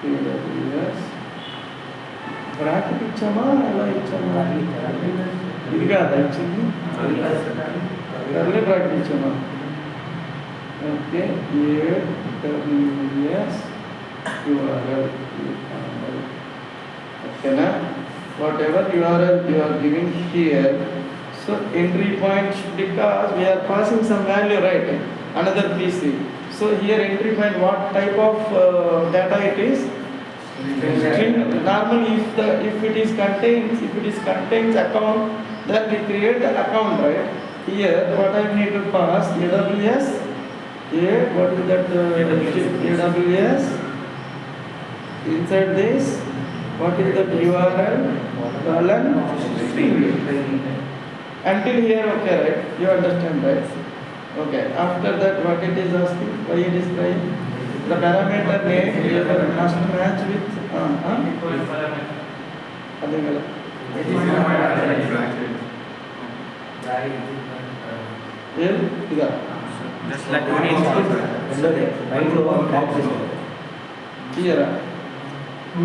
Speaker 1: AWS. Bracket ఇచ్చామా ఎలా ఇచ్చామా ఇది కాదా ఇచ్చింది curly bracket ఇచ్చామా okay AWS URL ఓకేనా whatever URL you are giving here, so entry point, because we are passing some value, right, another PC, so here entry point, what type of data it is? String. Normally, if it is contains account, then we create the account, right? Here, what I need to pass AWS. Here, what is that? AWS. Inside this, what is that URL? Colon string. Until here, okay, right? You understand, right? Okay. After that, what it is asking? Why it is trying? The parameter name must match with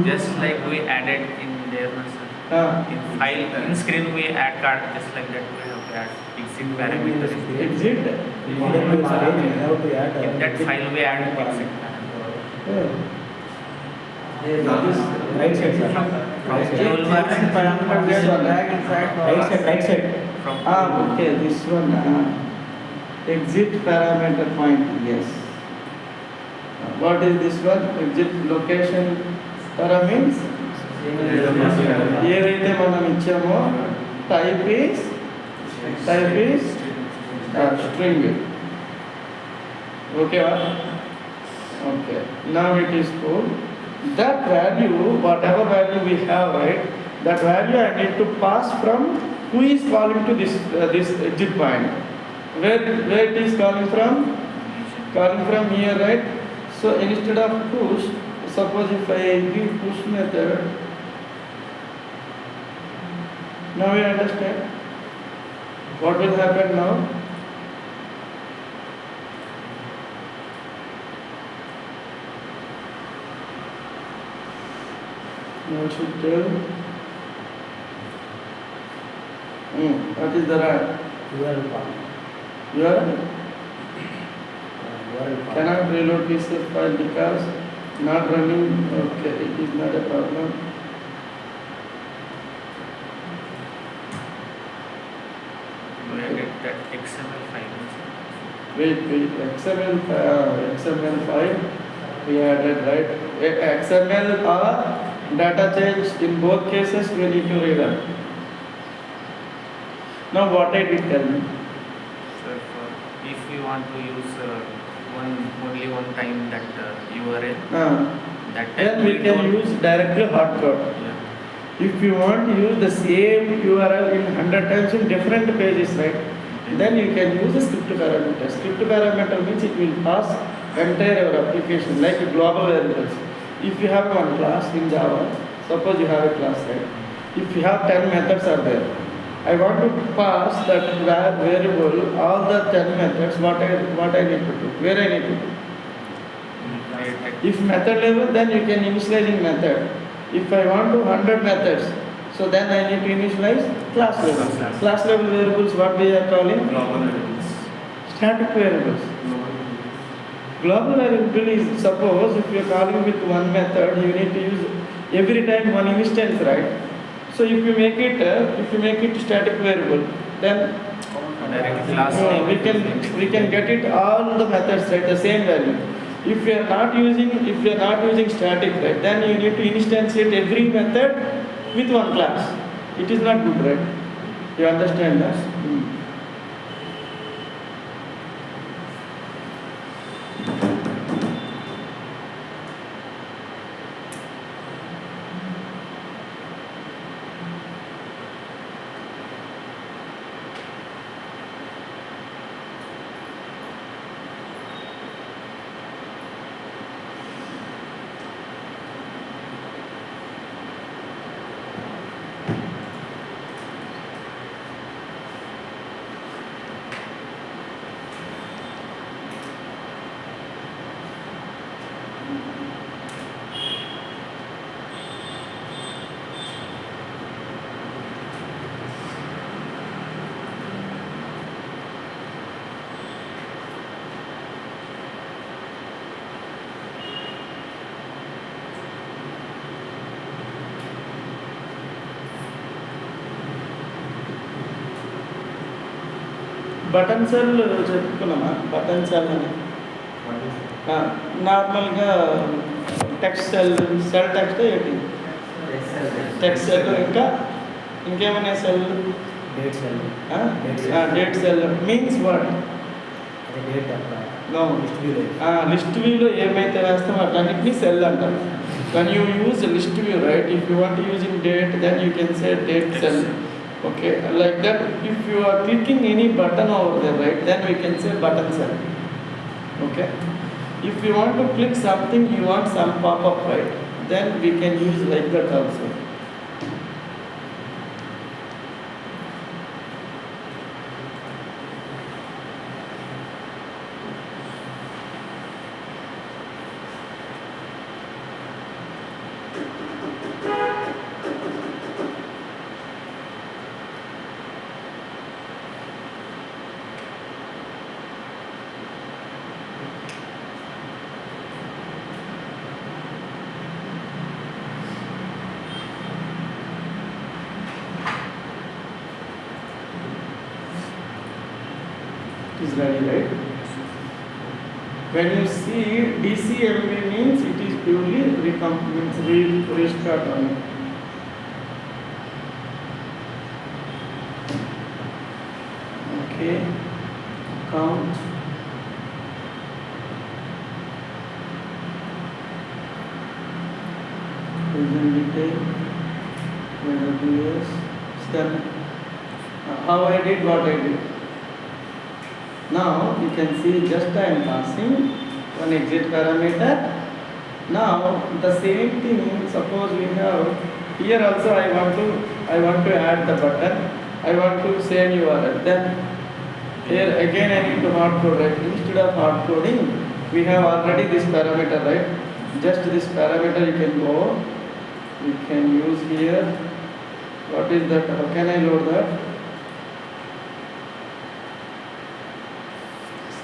Speaker 2: Just like we added in there, in file, in screen we add card, just like that we have to add exit parameter.
Speaker 1: Exit?
Speaker 2: In that file we add exit parameter.
Speaker 3: Right side, sir. Right side.
Speaker 1: Okay, this one. Exit parameter point, yes. What is this one? Exit location means ఏదైతే మనం ఇచ్చామో type is string. Okay. Okay, now it is cool. That value, whatever value we have, right, that value I need to pass from who is calling to this exit point. Where it is calling from? Calling from here, right? So instead of push, suppose if I give push method, now you understand what will happen now? Now should tell. What is the right? URL. Cannot reload this file because not running. Okay, it is not a problem. wait, XML5 we added, right? XML or data change, in both cases we need to rerun. Now what I did, tell me.
Speaker 2: So if you want to use only one time that URL, that
Speaker 1: Then we can use directly hardcode.
Speaker 2: Yeah.
Speaker 1: If you want to use the same URL in 100 times in different pages, right? Then you can use a script parameter. Script parameter means it will pass entire your application like a global variables. If you have one class in Java, suppose you have a class, right? If you have 10 methods are there, I want to pass that variable, all the 10 methods, what I need to do, where I need to do. If method level, then you can initializing method. If I want to 100 methods, so then I need to initialize class level. Class level variables, what we are calling?
Speaker 2: Global variables.
Speaker 1: Static variables. Global variable is, suppose if you are calling with one method, you need to use every time one instance, right? So if you make it static variable, then
Speaker 2: Direct class name.
Speaker 1: we can get it all the methods, right, the same value. If you are not using static, right, then you need to instantiate every method with one class. It is not good, right? You understand that? Button cell చెప్పుకున్నామా? Button cell అని నార్మల్గా text cell text ఏంటి? Text cell, ఇంకా ఇంకేమైనా cell?
Speaker 3: Date cell.
Speaker 1: Date cell means what? List వ్యూలో ఏమైతే వేస్తామో అట్లన్నిటినీ సెల్ అంటారు. when you use a list view, right, if you want to use in date, then you can say date cell. Okay, like that. If you are clicking any button over there, right, then we can say button cell. Okay, if you want to click something, you want some pop-up, right, then we can use like that also. Is ready, right? When you see DCMV means it is purely restart only. Okay, count. Present detail, AWS, step. How I did, what I did. Now you can see just I am passing one exit parameter. Now the same thing, suppose we have here also I want to add the button, I want to save URL. Then here again I need to hard code, right? Instead of hard coding, we have already this parameter, right? Just this parameter you can go, you can use here. What is that? How can I load that?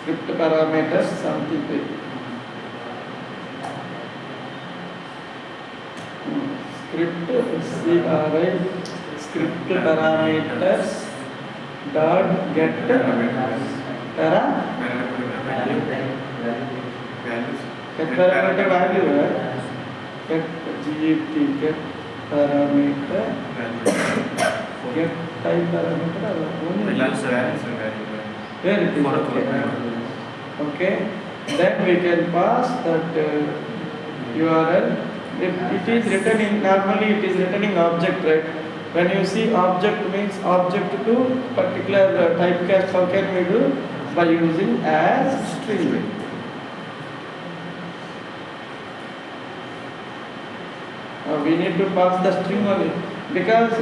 Speaker 1: Script parameters, something like script parameters dot get para get parameter value, right? Get GFT, get parameter, get type parameter, only where it is. Okay. Then we can pass that URL. If it is written in, normally it is written in object, right? When you see object means object to particular typecast, how can we do? By using as string. We need to pass the string only because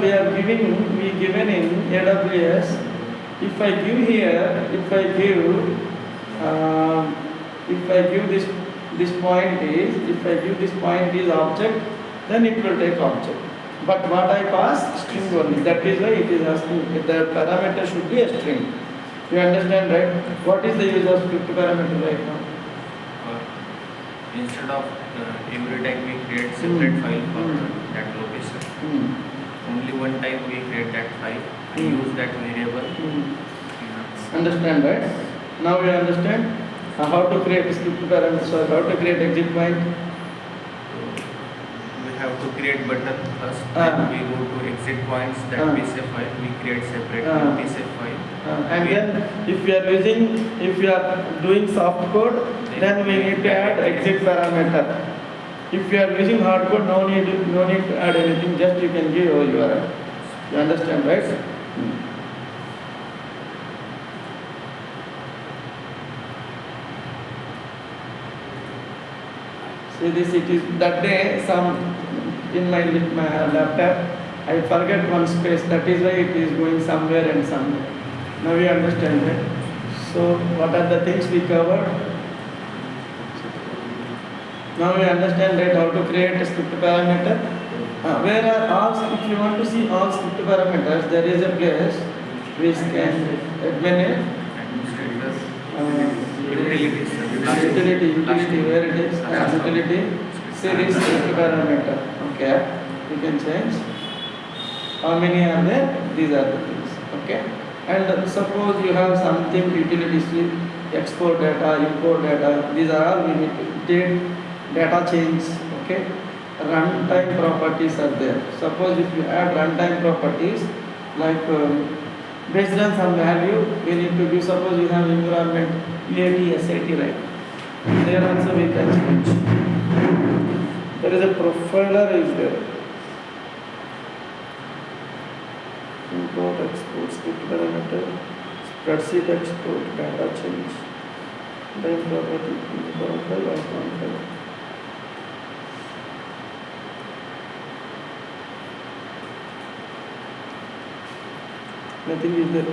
Speaker 1: we are given in AWS. If I give here, if I give this point is object, then it will take object. But what I pass string only. That is why it is asking the parameter should be a string. You understand, right? What is the use of script parameter right now?
Speaker 2: Instead of every time we create separate file for that location, only one time we create that file and use that variable.
Speaker 1: Understand, right? Now you understand how to create script parameters or how to create exit point.
Speaker 2: We have to create button first, then we go to exit points, that psf file, we create separate psf file.
Speaker 1: And then if you are doing soft code, then we need to add exit parameter. If you are using hard code, no need to add anything, just you can give your URL. You understand, right? See this, it is that day some in my laptop I forget one space, that is why it is going somewhere and somewhere. Now you understand, right? So what are the things we covered? Now you understand, right, how to create a script parameter. Where are all, if you want to see all script parameters, there is a place which can admin utility, where it is, utility, series script parameter. Okay, you can change. How many are there? These are the things. Okay, and suppose you have something utilities with export data, import data. These are all we need to data change. Okay, runtime properties are there. Suppose if you add runtime properties like based on some value, we need to do. Suppose you have environment EAT, SAT, right? There also we can change. There is a profiler is there. Import, export, script parameter, spreadsheet export, data change, time property, profile or confile. Nothing is there.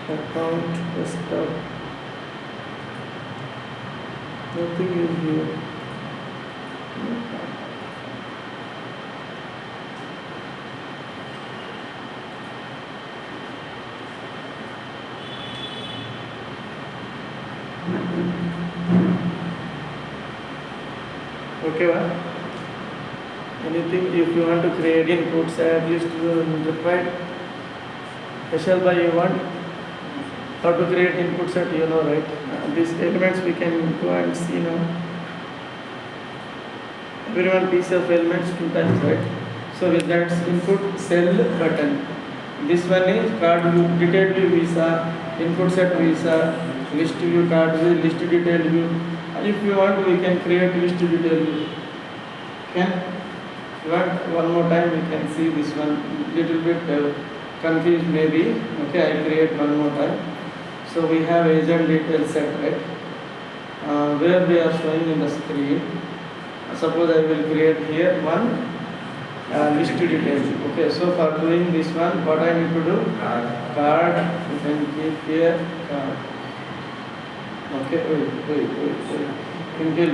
Speaker 1: Account, desktop. Nothing is here. Okay, what? Anything if you want to create inputs, at least required. Special by you want how to create input set, you know, right? These elements we can go and see now. Everyone piece of elements 2 times, right? So with that input cell button. This one is card view, detailed view visa, input set visa, list view card view, list detailed view. If you want, we can create list detailed view. Can? If you want one more time, we can see this one. Little bit confused maybe. Okay, I create one more time. So we have agent detail set, right? Where they are showing in the screen. Suppose I will create here one list details. Okay, so for doing this one, what I need to do? Card. You can keep here card. Okay, wait. Until